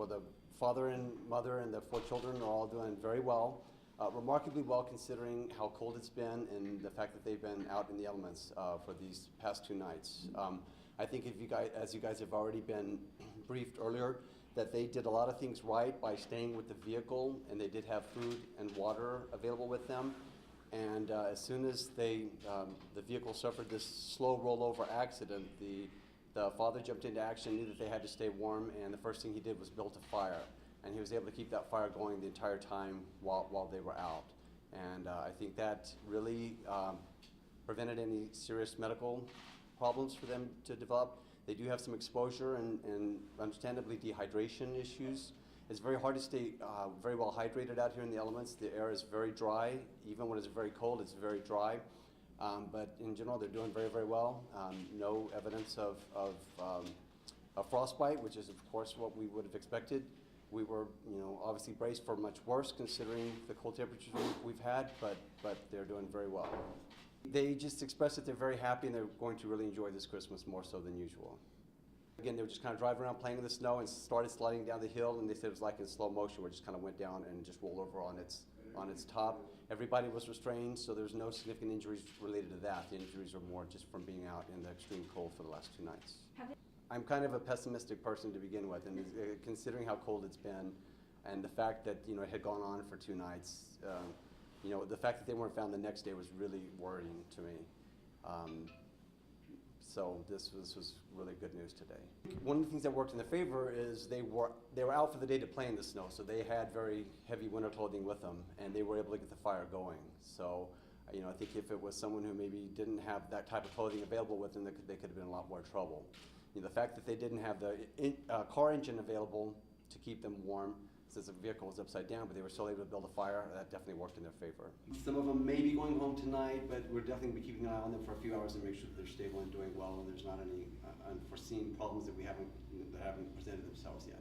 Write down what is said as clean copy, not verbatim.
the father and mother and the 4 children are all doing very well. Remarkably well considering how cold it's been and the fact that they've been out in the elements for these past 2 nights. I think if you guys, as you guys have already been briefed earlier, that they did a lot of things right by staying with the vehicle, and they did have food and water available with them. And as soon as the vehicle suffered this slow rollover accident, the father jumped into action, knew that they had to stay warm, and the first thing he did was build a fire. And he was able to keep that fire going the entire time while they were out. And I think that really prevented any serious medical problems for them to develop. They do have some exposure and understandably dehydration issues. It's very hard to stay very well hydrated out here in the elements. The air is very dry. Even when it's very cold, it's very dry. But in general, they're doing very, very well. No evidence of frostbite, which is of course what we would have expected. We were, obviously braced for much worse considering the cold temperatures we've had, but they're doing very well. They just expressed that they're very happy and they're going to really enjoy this Christmas more so than usual. Again, they were just kind of driving around playing in the snow and started sliding down the hill, and they said it was like in slow motion where it just kind of went down and just rolled over on its top. Everybody was restrained, so there's no significant injuries related to that. The injuries are more just from being out in the extreme cold for the last 2 nights. I'm kind of a pessimistic person to begin with, and considering how cold it's been and the fact that it had gone on for 2 nights, the fact that they weren't found the next day was really worrying to me. So this was really good news today. One of the things that worked in their favor is they were out for the day to play in the snow, so they had very heavy winter clothing with them, and they were able to get the fire going. So I think if it was someone who maybe didn't have that type of clothing available with them, they could have been in a lot more trouble. The fact that they didn't have the car engine available to keep them warm, since the vehicle was upside down, but they were still able to build a fire, that definitely worked in their favor. Some of them may be going home tonight, but we're definitely be keeping an eye on them for a few hours to make sure that they're stable and doing well, and there's not any unforeseen problems that haven't presented themselves yet.